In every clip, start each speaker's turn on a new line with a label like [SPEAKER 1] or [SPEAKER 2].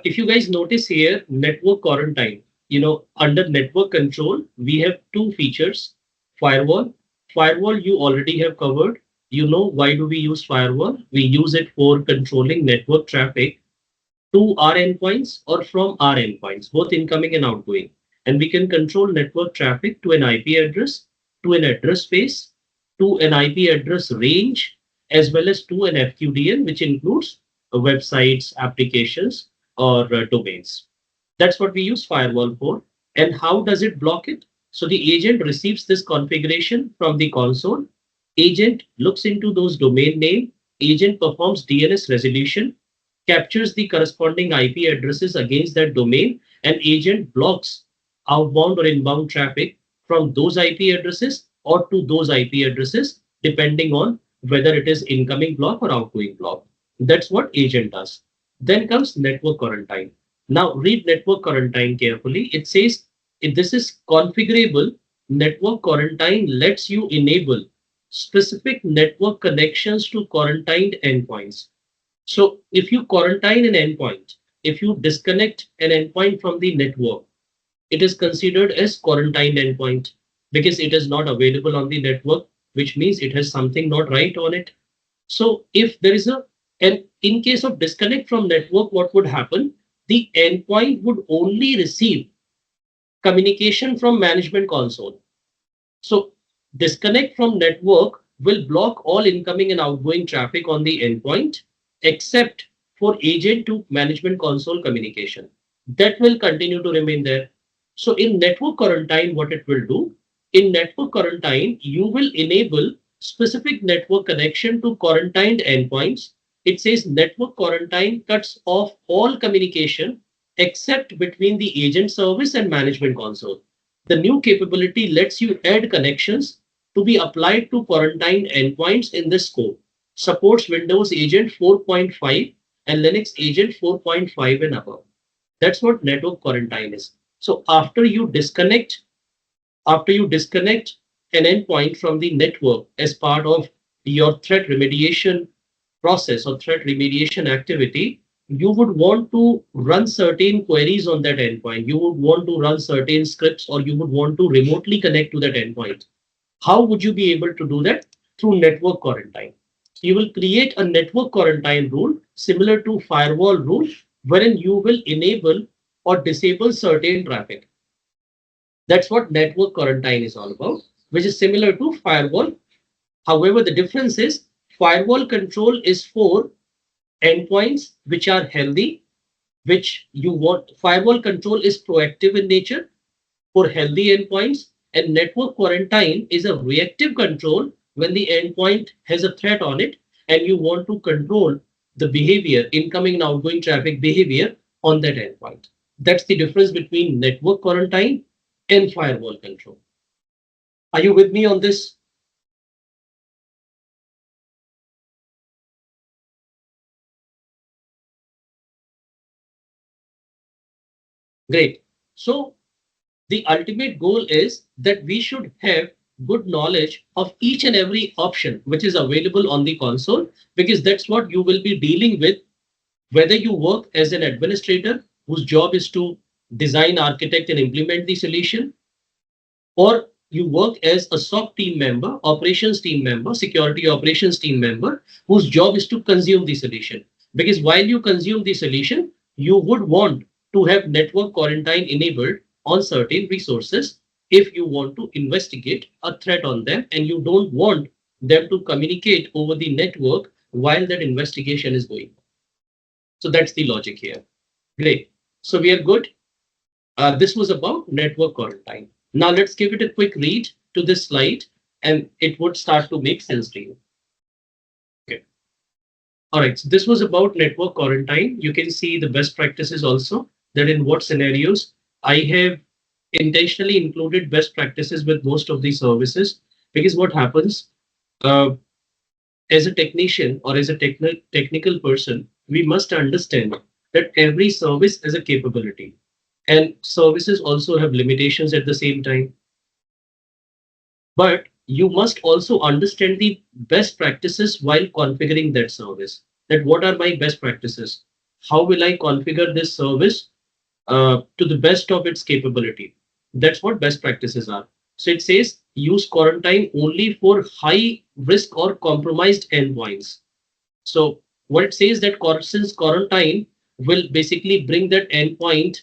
[SPEAKER 1] If you guys notice here, network quarantine, under network control, we have two features. Firewall. Firewall you already have covered. Why do we use firewall? We use it for controlling network traffic to our endpoints or from our endpoints, both incoming and outgoing. And we can control network traffic to an IP address, to an address space, to an IP address range, as well as to an FQDN, which includes websites, applications, or domains. That's what we use firewall for. And how does it block it? So the agent receives this configuration from the console. Agent looks into those domain name. Agent performs DNS resolution, captures the corresponding IP addresses against that domain, and agent blocks outbound or inbound traffic from those IP addresses or to those IP addresses, depending on whether it is incoming block or outgoing block. That's what agent does. Then comes network quarantine. Now read network quarantine carefully. It says if this is configurable, network quarantine lets you enable specific network connections to quarantined endpoints. So if you quarantine an endpoint, if you disconnect an endpoint from the network, it is considered as quarantined endpoint because it is not available on the network, which means it has something not right on it. So if there is and in case of disconnect from network, what would happen? The endpoint would only receive communication from management console. So disconnect from network will block all incoming and outgoing traffic on the endpoint except for agent to management console communication. That will continue to remain there. So in network quarantine, what it will do, in network quarantine, you will enable specific network connection to quarantined endpoints. It says network quarantine cuts off all communication except between the agent service and management console. The new capability lets you add connections to be applied to quarantined endpoints in this scope. Supports Windows Agent 4.5 and Linux Agent 4.5 and above. That's what network quarantine is. So after you disconnect an endpoint from the network as part of your threat remediation process or threat remediation activity, you would want to run certain queries on that endpoint. You would want to run certain scripts or you would want to remotely connect to that endpoint. How would you be able to do that? Through network quarantine. You will create a network quarantine rule similar to firewall rule, wherein you will enable or disable certain traffic. That's what network quarantine is all about, which is similar to firewall. However, the difference is firewall control is for endpoints which are healthy, which you want. Firewall control is proactive in nature for healthy endpoints, and network quarantine is a reactive control when the endpoint has a threat on it and you want to control the behavior, incoming and outgoing traffic behavior on that endpoint. That's the difference between network quarantine and firewall control. Are you with me on this? Great. So the ultimate goal is that we should have good knowledge of each and every option which is available on the console, because that's what you will be dealing with, whether you work as an administrator whose job is to design, architect, and implement the solution, or you work as a SOC team member, operations team member, security operations team member, whose job is to consume the solution. Because while you consume the solution, you would want to have network quarantine enabled on certain resources if you want to investigate a threat on them and you don't want them to communicate over the network while that investigation is going on. So that's the logic here. Great. So we are good. This was about network quarantine. Now let's give it a quick read to this slide and it would start to make sense to you. Okay. All right. So this was about network quarantine. You can see the best practices also, that in what scenarios I have intentionally included best practices with most of these services, because what happens as a technician or as a technical person, we must understand that every service has a capability and services also have limitations at the same time. But you must also understand the best practices while configuring that service. That what are my best practices? how will I configure this service to the best of its capability? That's what best practices are. So it says use quarantine only for high risk or compromised endpoints. So what it says that since quarantine will basically bring that endpoint,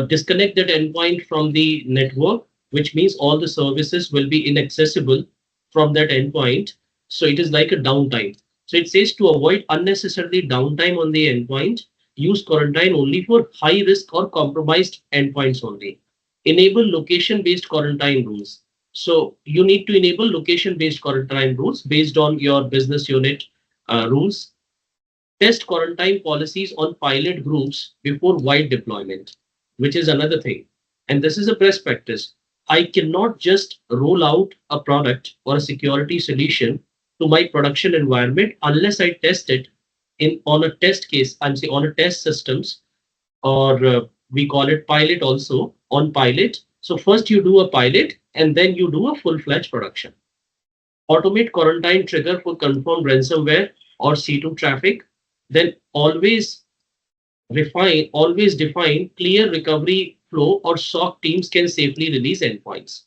[SPEAKER 1] disconnect that endpoint from the network, which means all the services will be inaccessible from that endpoint. So it is like a downtime. So it says to avoid unnecessarily downtime on the endpoint, use quarantine only for high risk or compromised endpoints only. Enable location-based quarantine rules. So you need to enable location-based quarantine rules based on your business unit rules. Test quarantine policies on pilot groups before wide deployment, which is another thing. And this is a best practice. I cannot just roll out a product or a security solution to my production environment unless I test it in on a test case. I'm saying on a test systems, or we call it pilot also on pilot. So first you do a pilot and then you do a full-fledged production. Automate quarantine trigger for confirmed ransomware or C2 traffic. Then always define clear recovery flow or SOC teams can safely release endpoints.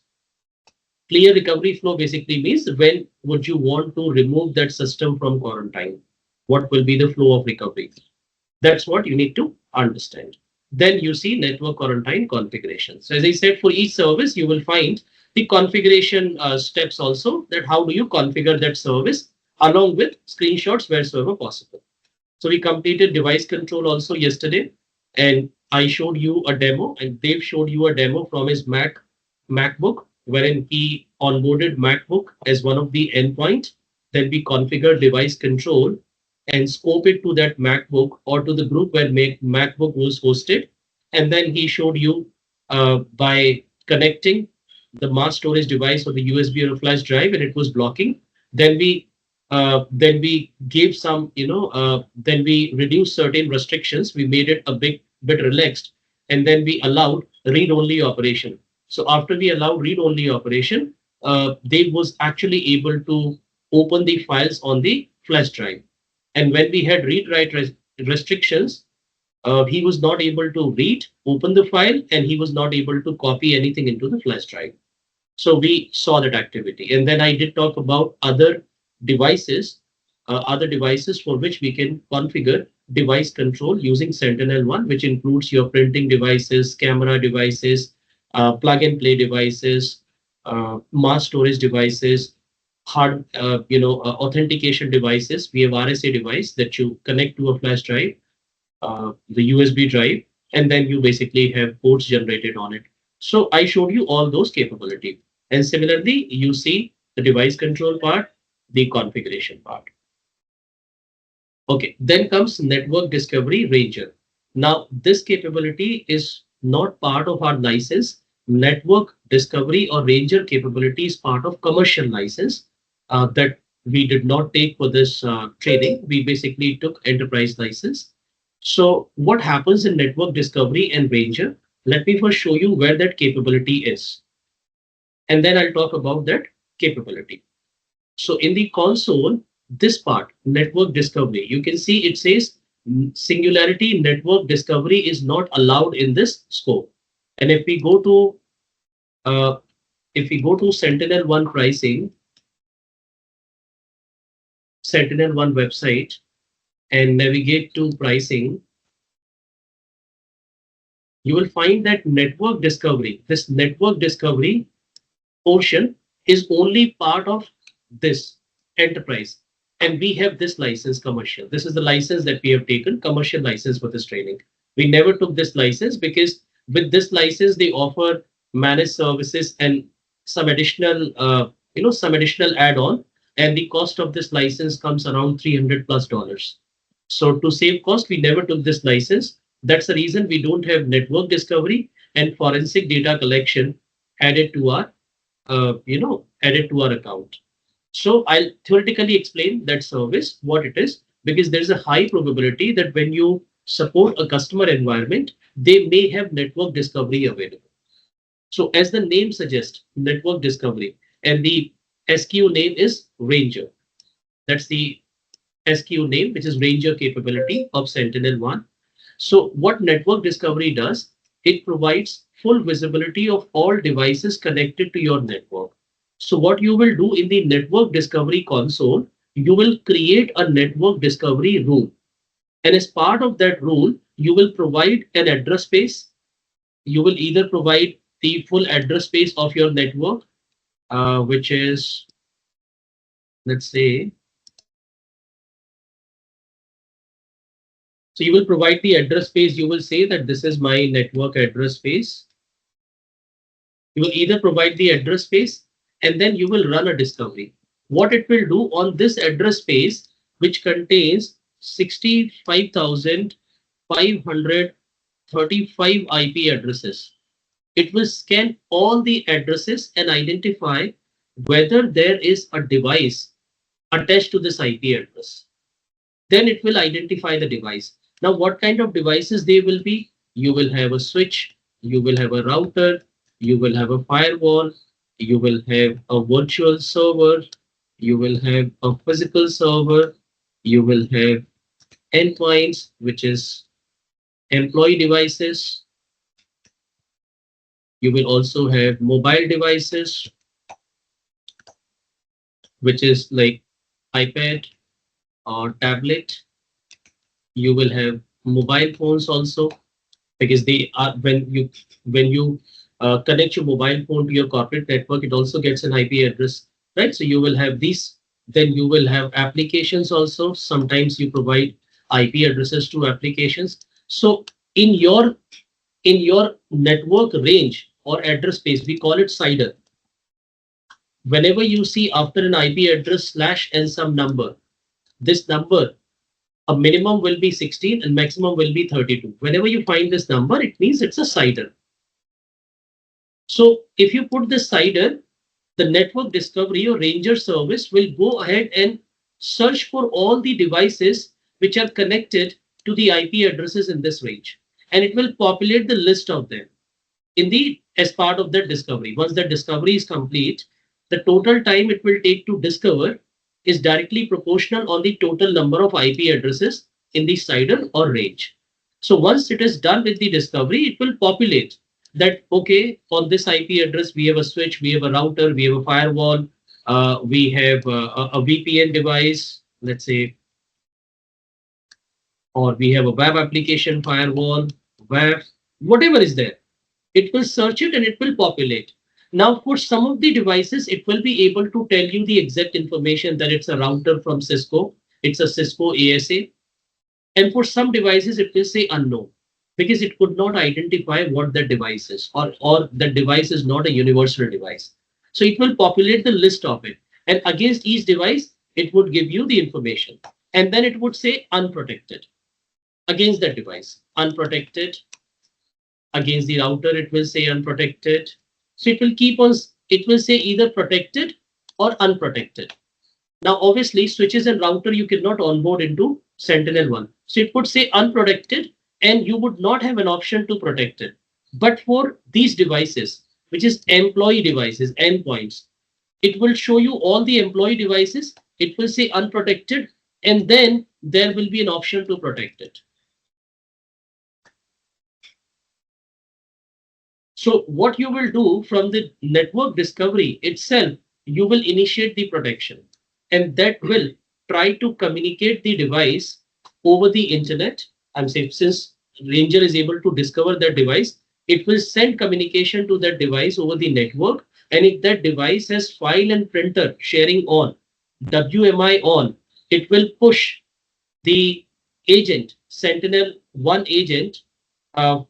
[SPEAKER 1] Clear recovery flow basically means when would you want to remove that system from quarantine? What will be the flow of recovery? That's what you need to understand. Then you see network quarantine configuration. So as I said, for each service, you will find the configuration steps also, that how do you configure that service along with screenshots wheresoever possible. So we completed device control also yesterday, and I showed you a demo, and Dave showed you a demo from his MacBook, wherein he onboarded MacBook as one of the endpoint. Then we configured device control and scope it to that MacBook or to the group where MacBook was hosted. And then he showed you by connecting the mass storage device or the USB or a flash drive, and it was blocking. Then we gave some, then we reduced certain restrictions. We made it a bit relaxed, and then we allowed read-only operation. So after we allowed read-only operation, Dave was actually able to open the files on the flash drive. And when we had read-write restrictions, he was not able to open the file, and he was not able to copy anything into the flash drive. So we saw that activity. And then I did talk about other devices for which we can configure device control using SentinelOne, which includes your printing devices, camera devices, plug and play devices, mass storage devices, authentication devices. We have RSA device that you connect to a flash drive, the USB drive, and then you basically have ports generated on it. So I showed you all those capability. And similarly, you see the device control part, the configuration part. Okay, then comes network discovery Ranger. Now, this capability is not part of our license. Network discovery or Ranger capability is part of commercial license that we did not take for this training. We basically took enterprise license. So what happens in network discovery and Ranger? Let me first show you where that capability is. And then I'll talk about that capability. So in the console, this part, network discovery, you can see it says Singularity network discovery is not allowed in this scope. And if we go to SentinelOne pricing, SentinelOne website, and navigate to pricing, you will find that network discovery, this network discovery portion is only part of this enterprise. And we have this license commercial. This is the license that we have taken, commercial license for this training. We never took this license because with this license, they offer managed services and some additional, some additional add-on. And the cost of this license comes around $300+. So to save cost, we never took this license. That's the reason we don't have network discovery and forensic data collection added to our, account. So I'll theoretically explain that service, what it is, because there's a high probability that when you support a customer environment, they may have network discovery available. So as the name suggests, network discovery, and the SKU name is Ranger. That's the SKU name, which is Ranger capability of SentinelOne. So what network discovery does, it provides full visibility of all devices connected to your network. So what you will do in the network discovery console, you will create a network discovery rule. And as part of that rule, you will provide an address space. You will either provide the full address space of your network, which is, let's say, so you will provide the address space. You will say that this is my network address space. You will either provide the address space and then you will run a discovery. What it will do on this address space, which contains 65,535 IP addresses, it will scan all the addresses and identify whether there is a device attached to this IP address. Then it will identify the device. Now, what kind of devices they will be? You will have a switch, you will have a router, you will have a firewall, you will have a virtual server, you will have a physical server, you will have endpoints, which is employee devices. You will also have mobile devices, which is like iPad or tablet. You will have mobile phones also, because they are, when you connect your mobile phone to your corporate network, it also gets an IP address, right? So you will have these. Then you will have applications also. Sometimes you provide IP addresses to applications. So in your network range or address space, we call it CIDR. Whenever you see after an IP address slash and some number, this number, a minimum will be 16 and maximum will be 32. Whenever you find this number, it means it's a CIDR. So if you put this CIDR, the network discovery or Ranger service will go ahead and search for all the devices which are connected to the IP addresses in this range. And it will populate the list of them in the as part of that discovery. Once that discovery is complete, the total time it will take to discover is directly proportional on the total number of IP addresses in the CIDR or range. So once it is done with the discovery, it will populate that, okay, on this IP address, we have a switch, we have a router, we have a firewall, we have a VPN device, let's say, or we have a web application firewall, web, whatever is there. It will search it and it will populate. Now, for some of the devices, it will be able to tell you the exact information that it's a router from Cisco, it's a Cisco ASA. And for some devices, it will say unknown because it could not identify what the device is, or the device is not a universal device. So it will populate the list of it. And against each device, it would give you the information. And then it would say unprotected against that device, unprotected. Against the router, it will say unprotected. So it will keep on, it will say either protected or unprotected. Now, obviously, switches and router you cannot onboard into SentinelOne. So it would say unprotected and you would not have an option to protect it. But for these devices, which is employee devices, endpoints, it will show you all the employee devices. It will say unprotected and then there will be an option to protect it. So what you will do from the network discovery itself, you will initiate the protection, and that will try to communicate the device over the internet. I'm saying since Ranger is able to discover that device, it will send communication to that device over the network. And if that device has file and printer sharing on, WMI on, it will push the agent, SentinelOne agent, uh,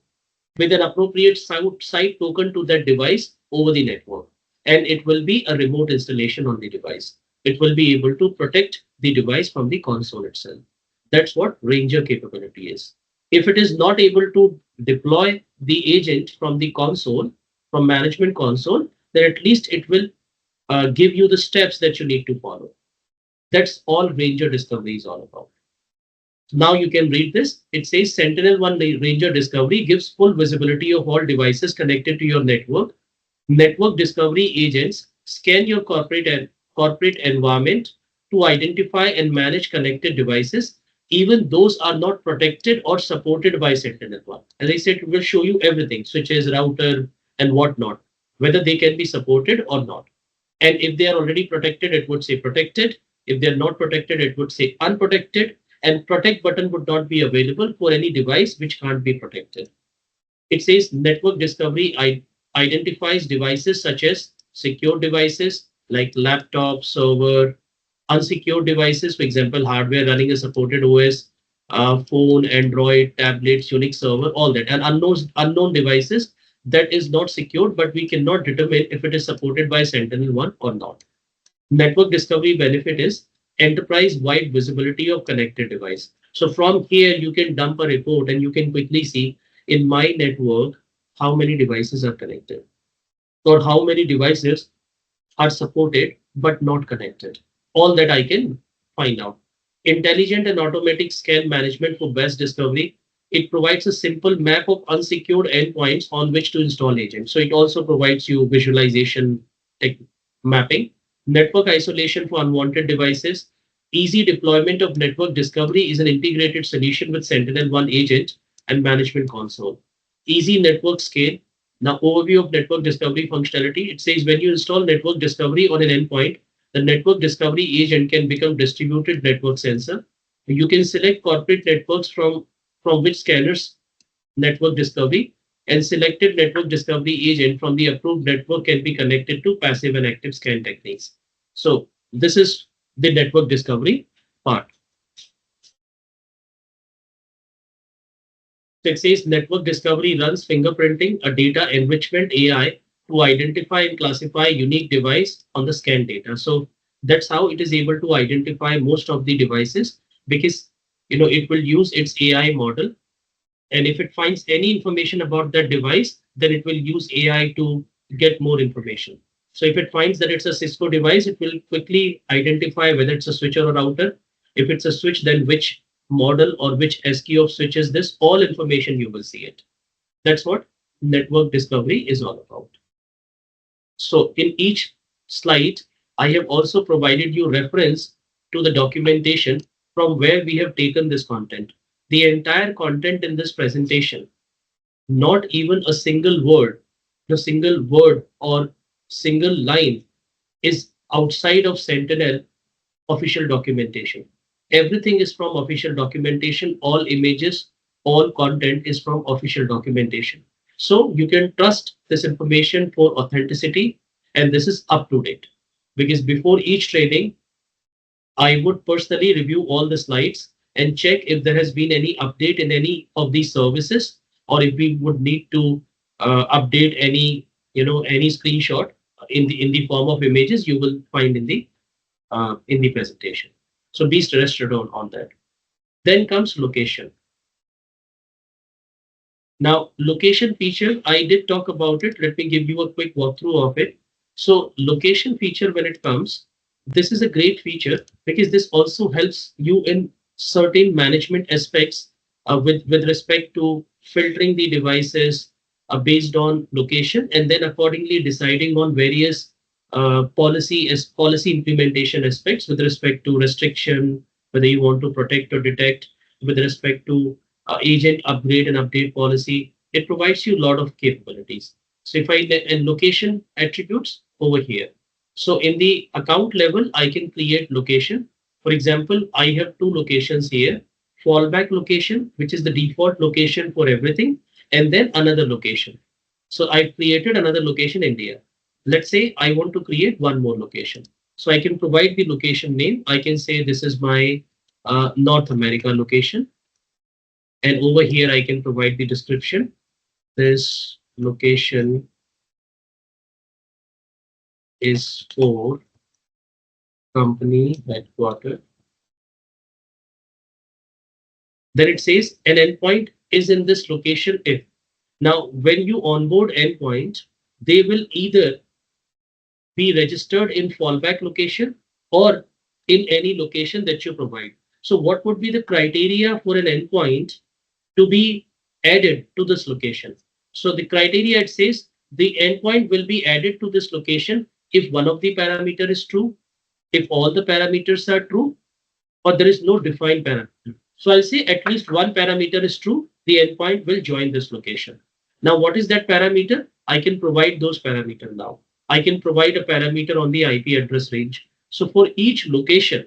[SPEAKER 1] with an appropriate site token to that device over the network. And it will be a remote installation on the device. It will be able to protect the device from the console itself. That's what Ranger capability is. If it is not able to deploy the agent from the console, from management console, then at least it will give you the steps that you need to follow. That's all Ranger discovery is all about. Now you can read this. It says SentinelOne Ranger Discovery gives full visibility of all devices connected to your network. Network discovery agents scan your corporate environment to identify and manage connected devices, even those are not protected or supported by SentinelOne. As I said, it will show you everything, switches, router, and whatnot, whether they can be supported or not. And if they are already protected, it would say protected. If they're not protected, it would say unprotected. And protect button would not be available for any device which can't be protected. It says network discovery identifies devices such as secure devices like laptop, server, unsecured devices, for example, hardware running a supported OS, phone, Android, tablets, Unix server, all that, and unknown devices that is not secured, but we cannot determine if it is supported by SentinelOne or not. Network discovery benefit is enterprise-wide visibility of connected device. So from here, you can dump a report and you can quickly see in my network how many devices are connected or how many devices are supported but not connected. All that I can find out. Intelligent and automatic scan management for best discovery. It provides a simple map of unsecured endpoints on which to install agents. So it also provides you visualization mapping, network isolation for unwanted devices. Easy deployment of network discovery is an integrated solution with SentinelOne agent and management console. Easy network scale. Now, overview of network discovery functionality. It says when you install network discovery on an endpoint, the network discovery agent can become distributed network sensor. You can select corporate networks from which scanners network discovery, and selected network discovery agent from the approved network can be connected to passive and active scan techniques. So this is the network discovery part. So it says network discovery runs fingerprinting, a data enrichment AI to identify and classify unique device on the scan data. So that's how it is able to identify most of the devices, because it will use its AI model, and if it finds any information about that device, then it will use AI to get more information. So if it finds that it's a Cisco device, it will quickly identify whether it's a switch or a router. If it's a switch, then which model or which SKU of switch is this, all information you will see it. That's what network discovery is all about. So in each slide, I have also provided you reference to the documentation from where we have taken this content. The entire content in this presentation, not even a single word, the single word or single line is outside of Sentinel official documentation. Everything is from official documentation. All images, all content is from official documentation. So you can trust this information for authenticity, and this is up to date. Because before each training, I would personally review all the slides and check if there has been any update in any of these services, or if we would need to update any screenshot in the form of images you will find in the presentation. So be stressed on that. Then comes location. Now, location feature, I did talk about it. Let me give you a quick walkthrough of it. So location feature, when it comes, this is a great feature because this also helps you in certain management aspects with respect to filtering the devices based on location, and then accordingly deciding on various policy implementation aspects with respect to restriction, whether you want to protect or detect, with respect to agent upgrade and update policy. It provides you a lot of capabilities. So if I and location attributes over here. So in the account level, I can create location. For example, I have two locations here: fallback location, which is the default location for everything, and then another location. So I've created another location, India. Let's say I want to create one more location. So I can provide the location name. I can say this is my North America location. And over here, I can provide the description. This location is for company headquarters. Then it says an endpoint is in this location if. Now, when you onboard endpoint, they will either be registered in fallback location or in any location that you provide. So what would be the criteria for an endpoint to be added to this location? So the criteria, it says the endpoint will be added to this location if one of the parameter is true, if all the parameters are true or there is no defined parameter. So I'll say at least one parameter is true, the endpoint will join this location. Now, what is that parameter? I can provide those parameters now. I can provide a parameter on the IP address range. So for each location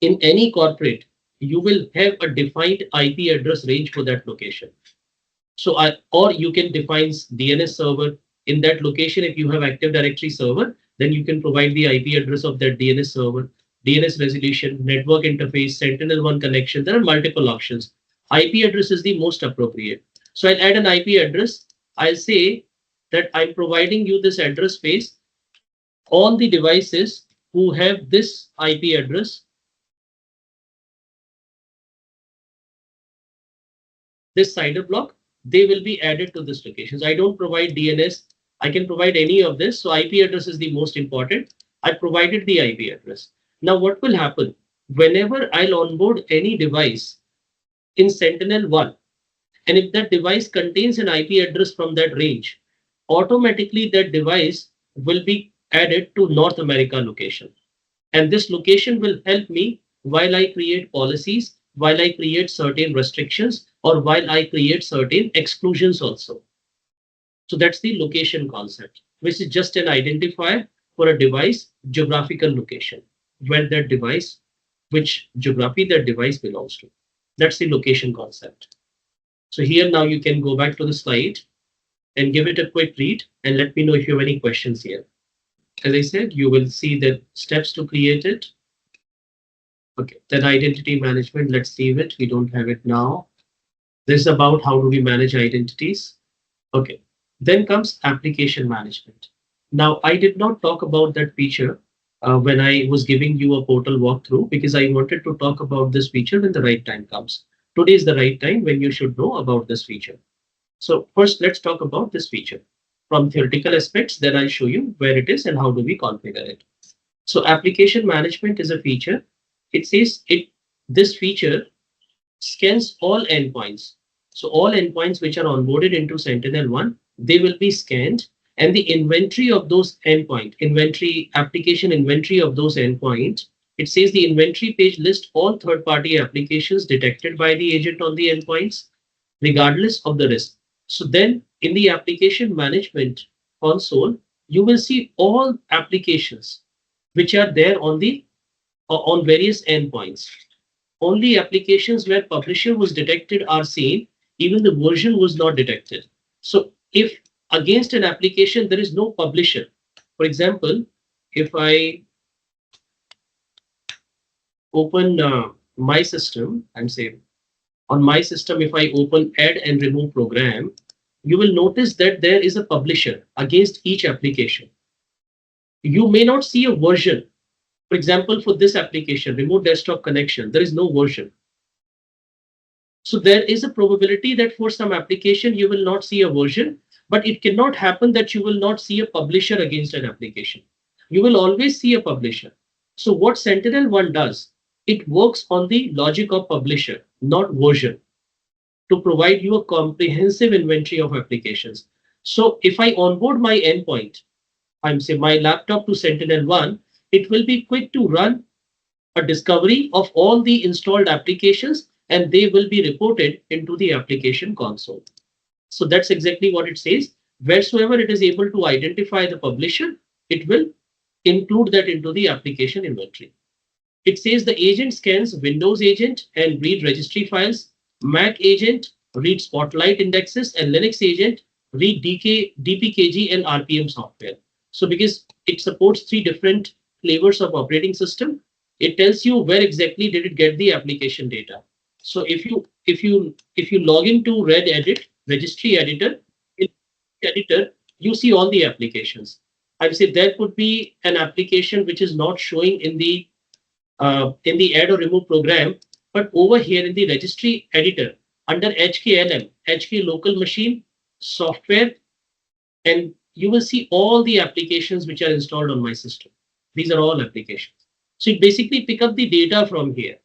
[SPEAKER 1] in any corporate, you will have a defined IP address range for that location. So or you can define DNS server in that location. If you have Active Directory server, then you can provide the IP address of that DNS server, DNS resolution, network interface, SentinelOne connection. There are multiple options. IP address is the most appropriate. So I'll add an IP address. I'll say that I'm providing you this address space. All the devices who have this IP address, this CIDR block, they will be added to this location. So I don't provide DNS. I can provide any of this. So IP address is the most important. I provided the IP address. Now what will happen? Whenever I'll onboard any device in SentinelOne, and if that device contains an IP address from that range, automatically that device will be added to North America location. And this location will help me while I create policies, while I create certain restrictions, or while I create certain exclusions also. So that's the location concept, which is just an identifier for a device geographical location, where that device, which geography that device belongs to. That's the location concept. So here now you can go back to the slide and give it a quick read and let me know if you have any questions here. As I said, you will see the steps to create it. Okay, then identity management, let's save it. We don't have it now. This is about how do we manage identities. Okay, then comes application management. Now, I did not talk about that feature when I was giving you a portal walkthrough because I wanted to talk about this feature when the right time comes. Today is the right time when you should know about this feature. So first, let's talk about this feature. From theoretical aspects, then I'll show you where it is and how do we configure it. So application management is a feature. It says this feature scans all endpoints. So all endpoints which are onboarded into SentinelOne, they will be scanned, and the inventory of those endpoint, application inventory of those endpoints, it says the inventory page lists all third-party applications detected by the agent on the endpoints, regardless of the risk. So then in the application management console, you will see all applications which are there on various endpoints. Only applications where publisher was detected are seen, even the version was not detected. So if against an application there is no publisher, for example, if I open my system and say on my system, if I open add and remove program, you will notice that there is a publisher against each application. You may not see a version. For example, for this application, remote desktop connection, there is no version. So there is a probability that for some application, you will not see a version, but it cannot happen that you will not see a publisher against an application. You will always see a publisher. So what SentinelOne does, it works on the logic of publisher, not version, to provide you a comprehensive inventory of applications. So if I onboard my endpoint, I'm saying my laptop to SentinelOne, it will be quick to run a discovery of all the installed applications and they will be reported into the application console. So that's exactly what it says. Wheresoever it is able to identify the publisher, it will include that into the application inventory. It says the agent scans Windows agent and read registry files, Mac agent read Spotlight indexes, and Linux agent read DPKG and RPM software. So because it supports 3 different flavors of operating system, it tells you where exactly did it get the application data. So if you log into registry editor, you see all the applications. I would say there could be an application which is not showing in the add or remove program, but over here in the registry editor under HKLM, HK local machine software, and you will see all the applications which are installed on my system. These are all applications. So it basically pick up the data from here.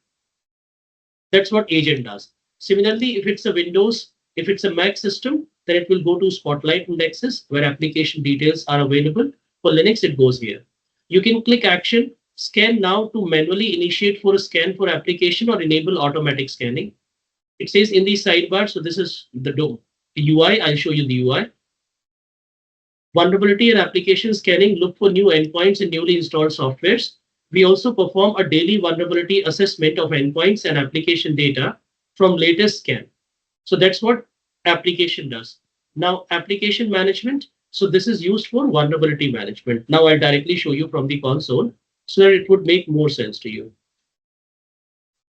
[SPEAKER 1] That's what agent does. Similarly, if it's a Windows, if it's a Mac system, then it will go to Spotlight indexes where application details are available. For Linux, it goes here. You can click action scan now to manually initiate for a scan for application or enable automatic scanning. It says in the sidebar, so this is the UI. I'll show you the UI. Vulnerability and application scanning, look for new endpoints in newly installed softwares. We also perform a daily vulnerability assessment of endpoints and application data from latest scan. So that's what application does. Now, application management. So this is used for vulnerability management. Now I'll directly show you from the console so that it would make more sense to you.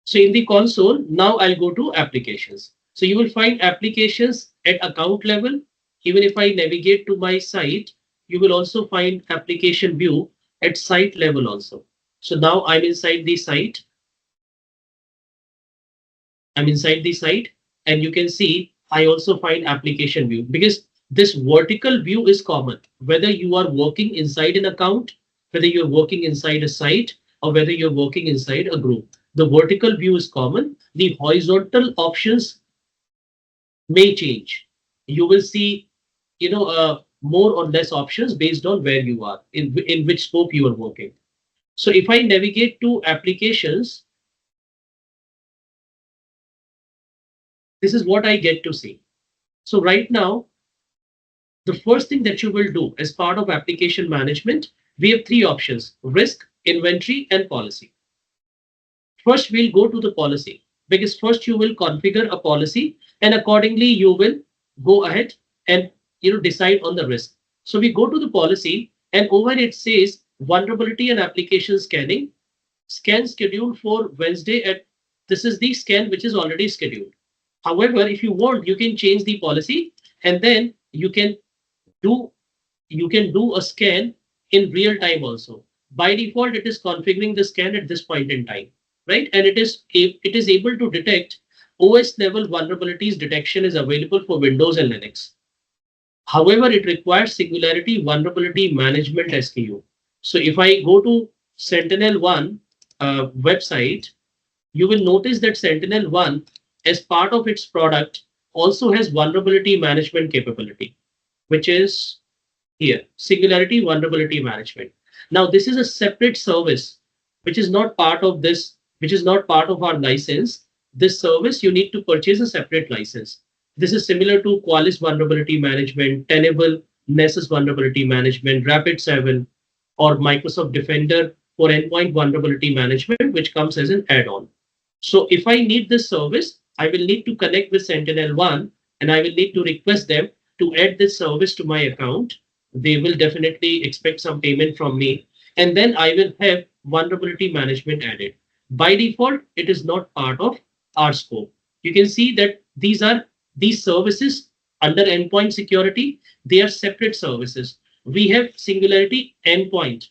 [SPEAKER 1] So in the console, now I'll go to applications. So you will find applications at account level. Even if I navigate to my site, you will also find application view at site level also. So now I'm inside the site. I'm inside the site, and you can see I also find application view because this vertical view is common, whether you are working inside an account, whether you're working inside a site, or whether you're working inside a group. The vertical view is common. The horizontal options may change. You will see, more or less options based on where you are, in which scope you are working. So if I navigate to applications, this is what I get to see. So right now, the first thing that you will do as part of application management, we have three options: risk, inventory, and policy. First, we'll go to the policy because first you will configure a policy and accordingly you will go ahead and decide on the risk. So we go to the policy and over it says vulnerability and application scanning, scan scheduled for Wednesday at, this is the scan which is already scheduled. However, if you want, you can change the policy and then do you can do a scan in real time also. By default, it is configuring the scan at this point in time, right? And it is able to detect OS level vulnerabilities. Detection is available for Windows and Linux. However, it requires Singularity Vulnerability Management SKU. So if I go to SentinelOne website, you will notice that SentinelOne, as part of its product, also has vulnerability management capability, which is here, Singularity Vulnerability Management. Now, this is a separate service, which is not part of this, which is not part of our license. This service, you need to purchase a separate license. This is similar to Qualys Vulnerability Management, Tenable, Nessus Vulnerability Management, Rapid7, or Microsoft Defender for Endpoint Vulnerability Management, which comes as an add-on. So if I need this service, I will need to connect with SentinelOne and I will need to request them to add this service to my account. They will definitely expect some payment from me. And then I will have vulnerability management added. By default, it is not part of our scope. You can see that these services under endpoint security, they are separate services. We have Singularity Endpoint.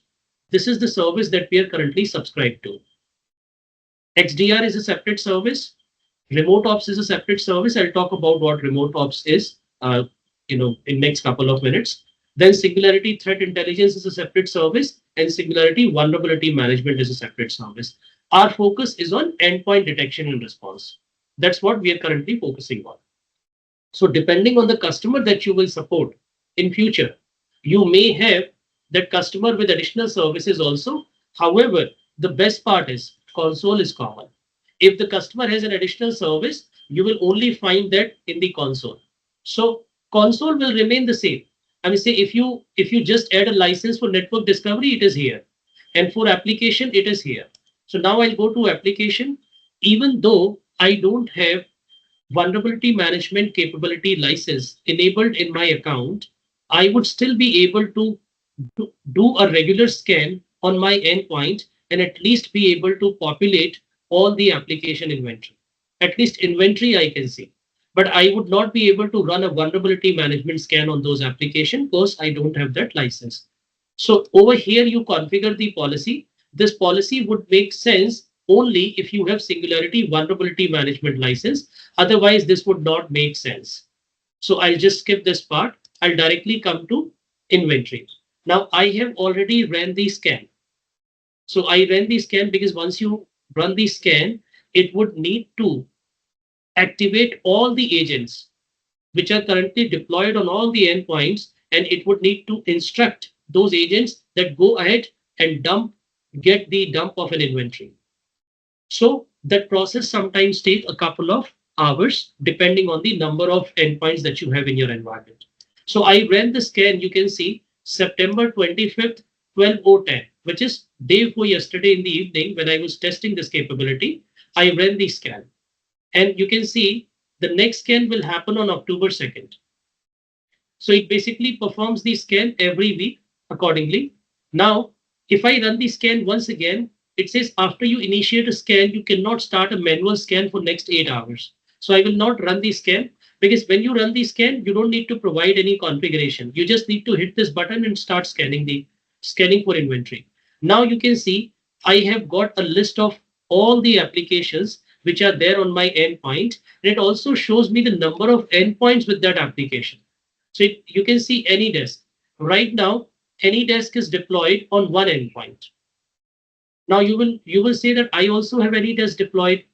[SPEAKER 1] This is the service that we are currently subscribed to. XDR is a separate service. Remote Ops is a separate service. I'll talk about what Remote Ops is, in next couple of minutes. Then Singularity Threat Intelligence is a separate service, and Singularity Vulnerability Management is a separate service. Our focus is on endpoint detection and response. That's what we are currently focusing on. So depending on the customer that you will support in future, you may have that customer with additional services also. However, the best part is console is common. If the customer has an additional service, you will only find that in the console. So console will remain the same. I mean, say if you just add a license for network discovery, it is here. And for application, it is here. So now I'll go to application. Even though I don't have vulnerability management capability license enabled in my account, I would still be able to do a regular scan on my endpoint and at least be able to populate all the application inventory. At least inventory I can see. But I would not be able to run a vulnerability management scan on those applications because I don't have that license. So over here, you configure the policy. This policy would make sense only if you have Singularity Vulnerability Management license. Otherwise, this would not make sense. So I'll just skip this part. I'll directly come to inventory. Now I have already ran the scan. So I ran the scan because once you run the scan, it would need to activate all the agents which are currently deployed on all the endpoints, and it would need to instruct those agents that go ahead and dump get the dump of an inventory. So that process sometimes take a couple of hours depending on the number of endpoints that you have in your environment. So I ran the scan, you can see September 25th, 12:10, which is day before yesterday in the evening when I was testing this capability. I ran the scan. And you can see the next scan will happen on October 2nd. So it basically performs the scan every week accordingly. Now, if I run the scan once again, it says after you initiate a scan, you cannot start a manual scan for next 8 hours. So I will not run the scan because when you run the scan, you don't need to provide any configuration. You just need to hit this button and start scanning for inventory. Now you can see I have got a list of all the applications which are there on my endpoint. And it also shows me the number of endpoints with that application. So you can see AnyDesk. Right now, AnyDesk is deployed on one endpoint. Now you will say that I also have AnyDesk deployed.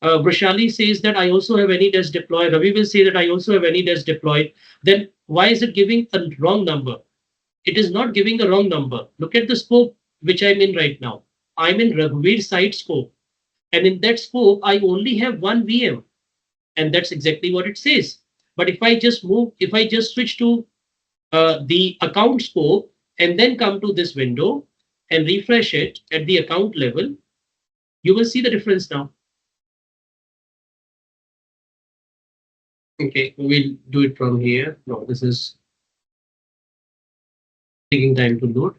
[SPEAKER 1] Vrishali says that I also have AnyDesk deployed. Ravi will say that I also have AnyDesk deployed. Then why is it giving a wrong number? It is not giving a wrong number. Look at the scope which I'm in right now. I'm in Raghuveer site scope. And in that scope, I only have one VM. And that's exactly what it says. But if I just switch to the account scope and then come to this window and refresh it at the account level, you will see the difference now. Okay, we'll do it from here. No, this is taking time to load.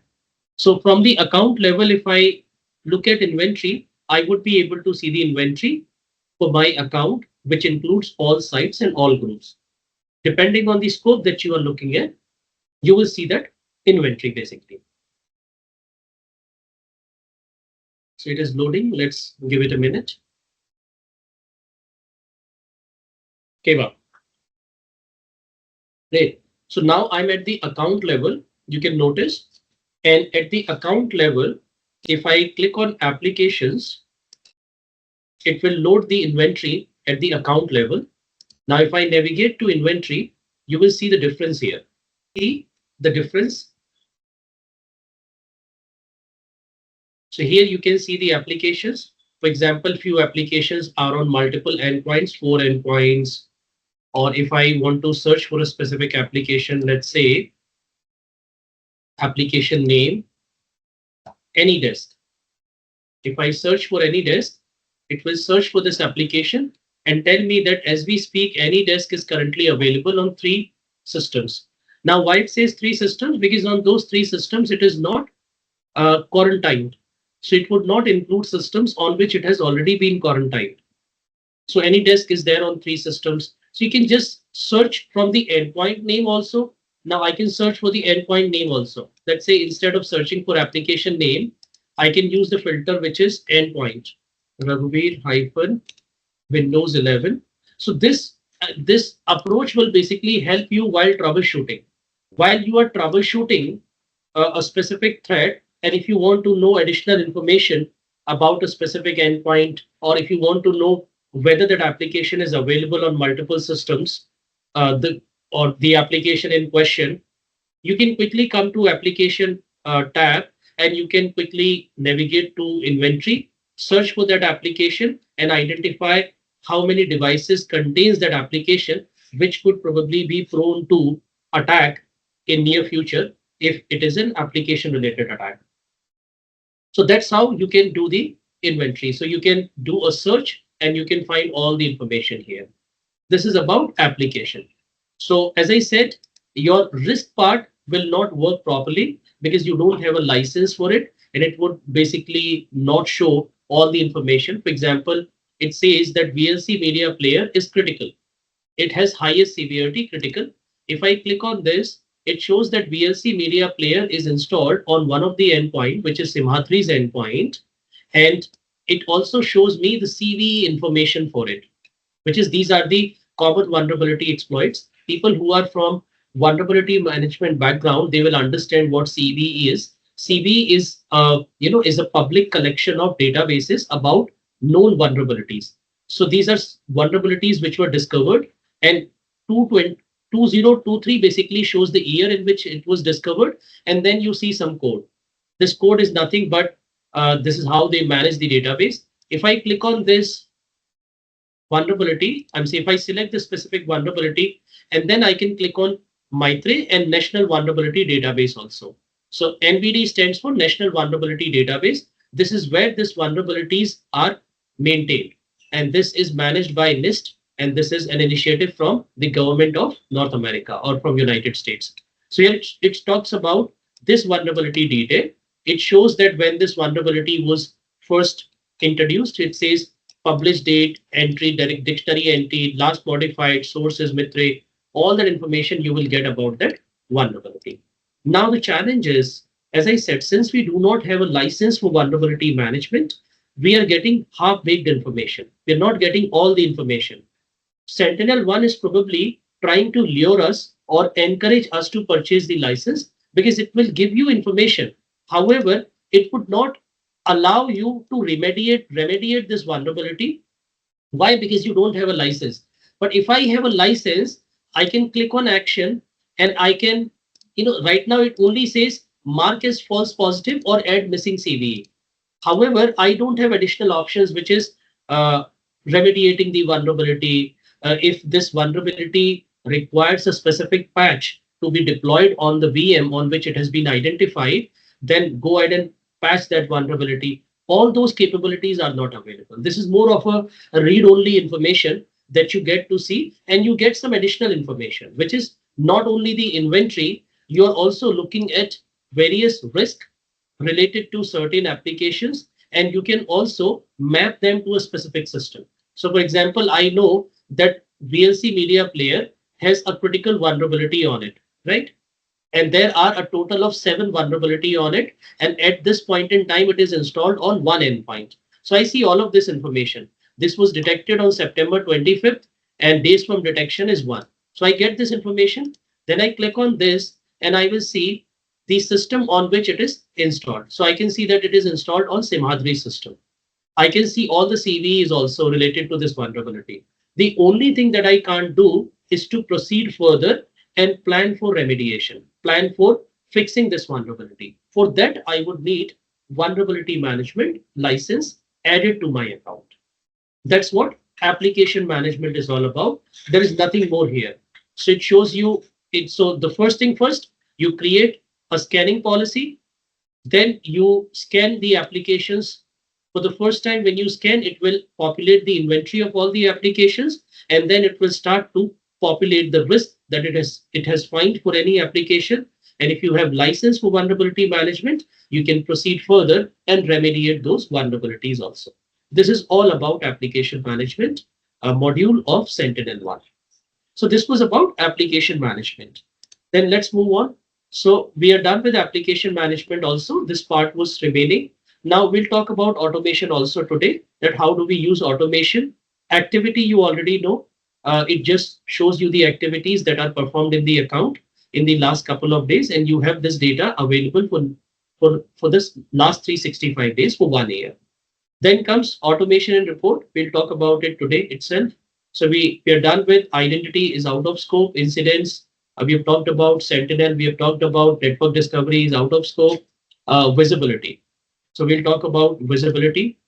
[SPEAKER 1] So from the account level, if I look at inventory, I would be able to see the inventory for my account, which includes all sites and all groups. Depending on the scope that you are looking at, you will see that inventory basically. So it is loading. Let's give it a minute. Okay, well. Great. So now I'm at the account level, you can notice. And at the account level, if I click on applications, it will load the inventory at the account level. Now, if I navigate to inventory, you will see the difference here. See the difference. So here you can see the applications. For example, few applications are on multiple endpoints, 4 endpoints. Or if I want to search for a specific application, let's say application name, AnyDesk. If I search for AnyDesk, it will search for this application and tell me that as we speak, AnyDesk is currently available on 3 systems. Now, why it says 3 systems? Because on those 3 systems, it is not quarantined. So it would not include systems on which it has already been quarantined. So AnyDesk is there on 3 systems. So you can just search from the endpoint name also. Now I can search for the endpoint name also. Let's say instead of searching for application name, I can use the filter which is endpoint. Raghuveer hyphen Windows 11. So this approach will basically help you while troubleshooting. While you are troubleshooting a specific threat, and if you want to know additional information about a specific endpoint, or if you want to know whether that application is available on multiple systems, the application in question, you can quickly come to application tab and you can quickly navigate to inventory, search for that application and identify how many devices contains that application, which could probably be prone to attack in near future if it is an application related attack. So that's how you can do the inventory. So you can do a search and you can find all the information here. This is about application. So as I said, your risk part will not work properly because you don't have a license for it and it would basically not show all the information. For example, it says that VLC media player is critical. It has highest severity critical. If I click on this, it shows that VLC media player is installed on one of the endpoint, which is Simha3's endpoint. And it also shows me the CVE information for it, which is these are the common vulnerability exploits. People who are from vulnerability management background, they will understand what CVE is. CVE is, is a public collection of databases about known vulnerabilities. So these are vulnerabilities which were discovered, and 2023 basically shows the year in which it was discovered, and then you see some code. This code is nothing but This is how they manage the database. If I click on this vulnerability, I'm saying if I select the specific vulnerability, and then I can click on Maitre and National Vulnerability Database also. So NVD stands for National Vulnerability Database. This is where these vulnerabilities are maintained. And this is managed by NIST. And this is an initiative from the government of North America or from United States. So here it talks about this vulnerability detail. It shows that when this vulnerability was first introduced, it says publish date, entry, dictionary entry, last modified, sources, Mitre, all that information you will get about that vulnerability. Now the challenge is, as I said, since we do not have a license for vulnerability management, we are getting half-baked information. We're not getting all the information. SentinelOne is probably trying to lure us or encourage us to purchase the license because it will give you information. However, it would not allow you to remediate this vulnerability. Why? Because you don't have a license. But if I have a license, I can click on action and I can, right now it only says mark as false positive or add missing CVE. However, I don't have additional options, which is uh, remediating the vulnerability. If this vulnerability requires a specific patch to be deployed on the VM on which it has been identified, then go ahead and patch that vulnerability. All those capabilities are not available. This is more of a read-only information that you get to see, and you get some additional information, which is not only the inventory, you are also looking at various risks related to certain applications, and you can also map them to a specific system. So for example, I know that VLC media player has a critical vulnerability on it, right? And there are a total of 7 vulnerability on it. And at this point in time, it is installed on one endpoint. So I see all of this information. This was detected on September 25th, and days from detection is 1. So I get this information. Then I click on this and I will see the system on which it is installed. So I can see that it is installed on Simhadri system. I can see all the CVEs also related to this vulnerability. The only thing that I can't do is to proceed further and plan for remediation, plan for fixing this vulnerability. For that, I would need vulnerability management license added to my account. That's what application management is all about. There is nothing more here. So it shows you it. So the first thing first, you create a scanning policy, then you scan the applications. For the first time, when you scan, it will populate the inventory of all the applications, and then it will start to populate the risk that it has find for any application. And if you have license for vulnerability management, you can proceed further and remediate those vulnerabilities also. This is all about application management, a module of SentinelOne. So this was about application management. Then let's move on. So we are done with application management also. This part was remaining. Now we'll talk about automation also today, that how do we use automation. Activity you already know. It just shows you the activities that are performed in the account in the last couple of days, and you have this data available for this last 365 days for 1 year. Then comes automation and report. We'll talk about it today itself. So we are done with identity is out of scope, incidents. We have talked about Sentinel. We have talked about network discovery is out of scope, visibility. So we'll talk about visibility.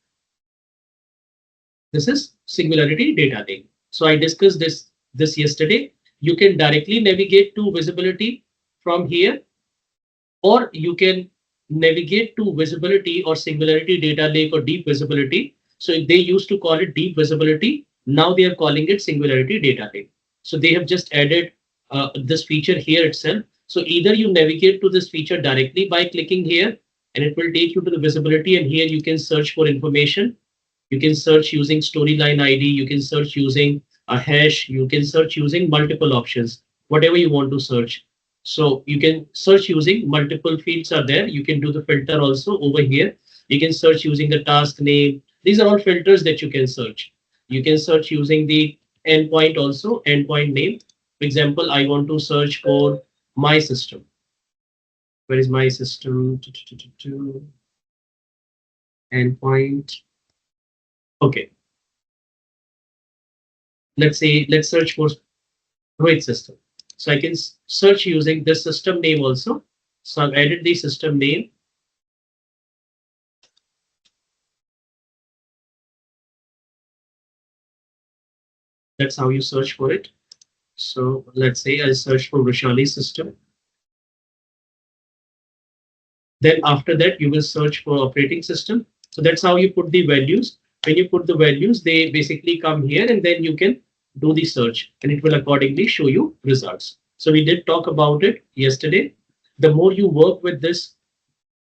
[SPEAKER 1] This is Singularity Data Lake. So I discussed this yesterday. You can directly navigate to visibility from here, or you can navigate to visibility or Singularity Data Lake or deep visibility. So they used to call it deep visibility. Now they are calling it Singularity Data Lake. So they have just added this feature here itself. So either you navigate to this feature directly by clicking here, and it will take you to the visibility, and here you can search for information. You can search using storyline ID. You can search using a hash. You can search using multiple options, whatever you want to search. So you can search using multiple fields are there. You can do the filter also over here. You can search using the task name. These are all filters that you can search. You can search using the endpoint also, endpoint name. For example, I want to search for my system. Where is my system? Endpoint. Okay. Let's say, let's search for Rohit system. So I can search using this system name also. So I've added the system name. That's how you search for it. So let's say I search for Vishali's system. Then after that, you will search for operating system. So that's how you put the values. When you put the values, they basically come here and then you can do the search and it will accordingly show you results. So we did talk about it yesterday. The more you work with this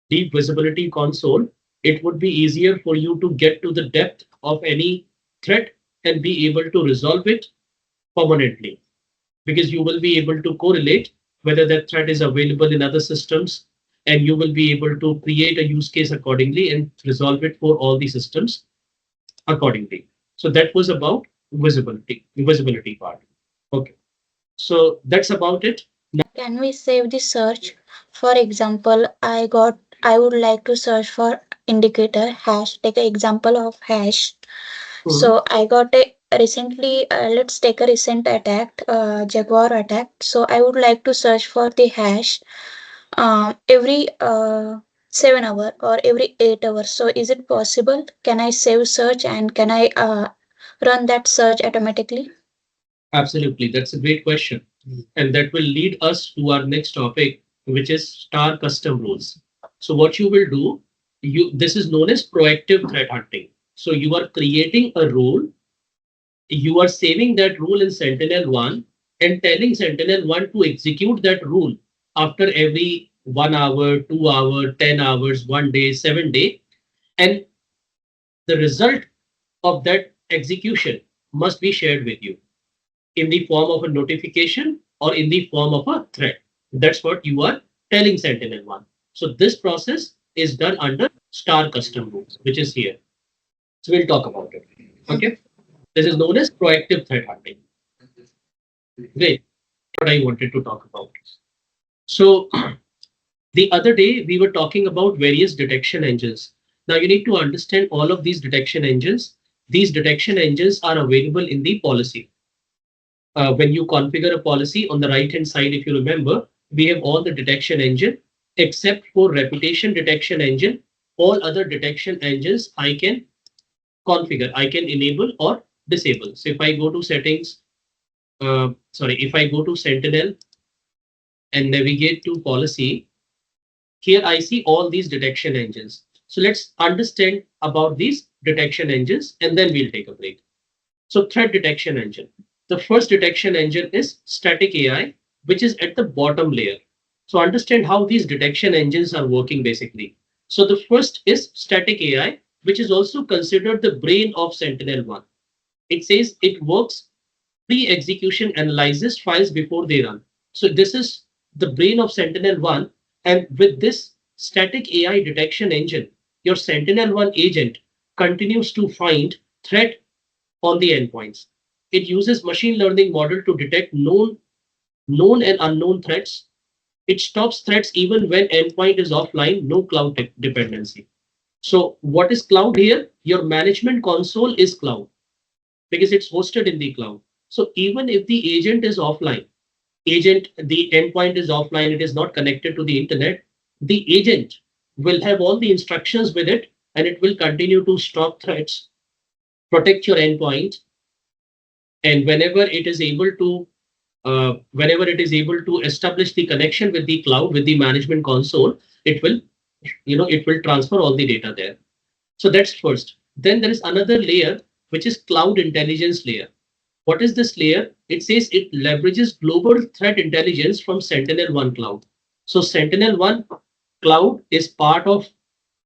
[SPEAKER 1] deep visibility console, it would be easier for you to get to the depth of any threat and be able to resolve it permanently, because you will be able to correlate whether that threat is available in other systems, and you will be able to create a use case accordingly and resolve it for all the systems accordingly. So that was about visibility part. Okay, so that's about it.
[SPEAKER 2] Can we save the search? For example, I would like to search for indicator hash. Take an example of hash.
[SPEAKER 1] Mhm.
[SPEAKER 2] So I got a recently, let's take a recent attack, Jaguar attack. So I would like to search for the hash every 7 hour or every 8 hours. So is it possible? Can I save search and can I run that search automatically?
[SPEAKER 1] Absolutely, that's a great question. And that will lead us to our next topic, which is star custom rules. So what you will do, this is known as proactive threat hunting. So you are creating a rule, you are saving that rule in SentinelOne and telling SentinelOne to execute that rule after every 1 hour, 2 hour, 10 hours, 1 day, 7 day. And the result of that execution must be shared with you in the form of a notification or in the form of a threat. That's what you are telling SentinelOne. So this process is done under star custom rules, which is here. So we'll talk about it. Okay. This is known as proactive threat hunting. Great. What I wanted to talk about. So the other day we were talking about various detection engines. Now you need to understand all of these detection engines. These detection engines are available in the policy. When you configure a policy on the right hand side, if you remember, we have all the detection engine except for reputation detection engine. All other detection engines I can configure, I can enable or disable. So if I go to settings, if I go to Sentinel and navigate to policy, here I see all these detection engines. So let's understand about these detection engines and then we'll take a break. So threat detection engine. The first detection engine is static AI, which is at the bottom layer. So understand how these detection engines are working basically. So the first is static AI, which is also considered the brain of SentinelOne. It says it works pre-execution analyzes files before they run. So this is the brain of SentinelOne. And with this static AI detection engine, your SentinelOne agent continues to find threat on the endpoints. It uses machine learning model to detect known and unknown threats. It stops threats even when endpoint is offline, no cloud dependency. So what is cloud here? Your management console is cloud because it's hosted in the cloud. So even if the agent is offline, the endpoint is offline, it is not connected to the internet, the agent will have all the instructions with it and it will continue to stop threats, protect your endpoint, and whenever it is able to establish the connection with the cloud, with the management console, it will it will transfer all the data there. So that's first. Then there is another layer, which is cloud intelligence layer. What is this layer? It says it leverages global threat intelligence from SentinelOne cloud. So SentinelOne cloud is part of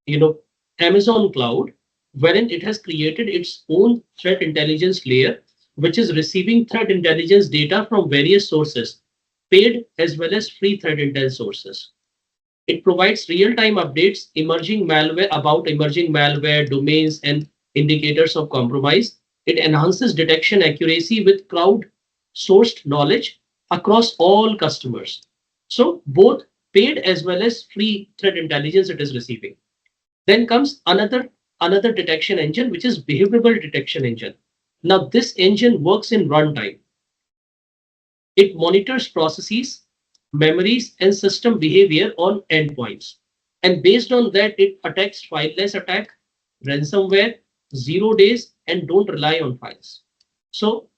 [SPEAKER 1] you know Amazon cloud, wherein it has created its own threat intelligence layer, which is receiving threat intelligence data from various sources, paid as well as free threat intel sources. It provides real-time updates about emerging malware, domains, and indicators of compromise. It enhances detection accuracy with crowd-sourced knowledge across all customers. So both paid as well as free threat intelligence it is receiving. Then comes another detection engine, which is behavioral detection engine. Now this engine works in runtime. It monitors processes, memories, and system behavior on endpoints. And based on that, it attacks fileless attack, ransomware, 0 days, and don't rely on files. So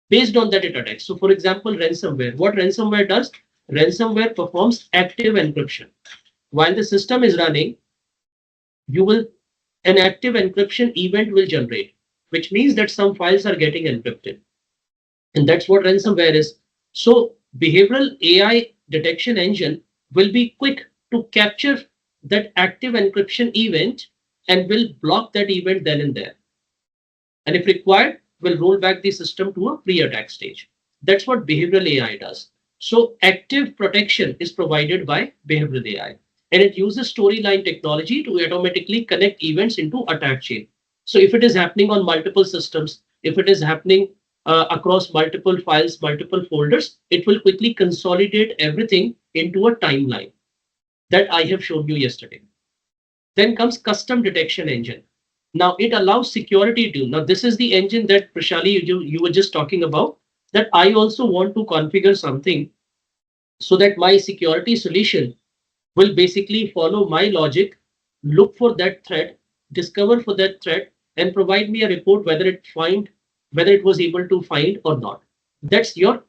[SPEAKER 1] based on that it attacks. So for example, ransomware. What ransomware does? Ransomware performs active encryption. While the system is running, you will an active encryption event will generate, which means that some files are getting encrypted. And that's what ransomware is. So behavioral AI detection engine will be quick to capture that active encryption event and will block that event then and there. And if required, will roll back the system to a pre-attack stage. That's what behavioral AI does. So active protection is provided by behavioral AI, and it uses storyline technology to automatically connect events into attack chain. So if it is happening on multiple systems, if it is happening across multiple files, multiple folders, it will quickly consolidate everything into a timeline that I have shown you yesterday. Then comes custom detection engine. Now it allows security to. Now this is the engine that Prashali you were just talking about. That I also want to configure something so that my security solution will basically follow my logic, look for that threat, discover for that threat, and provide me a report whether it was able to find or not. That's your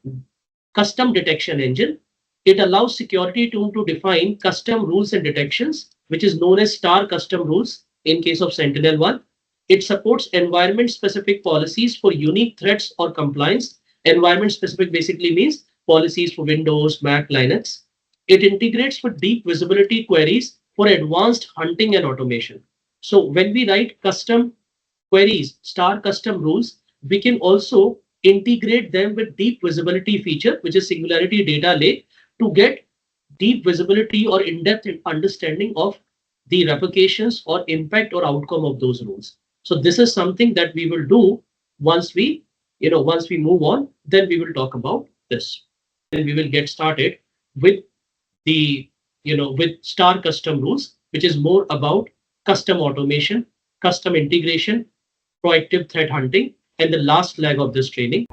[SPEAKER 1] custom detection engine. It allows security team to define custom rules and detections, which is known as star custom rules in case of SentinelOne. It supports environment specific policies for unique threats or compliance. Environment specific basically means policies for Windows, Mac, Linux. It integrates with deep visibility queries for advanced hunting and automation. So when we write custom queries, star custom rules, we can also integrate them with deep visibility feature, which is Singularity Data Lake, to get deep visibility or in-depth understanding of the replications or impact or outcome of those rules. So this is something that we will do once once we move on, then we will talk about this. Then we will get started with the with star custom rules, which is more about custom automation, custom integration, proactive threat hunting, and the last leg of this training.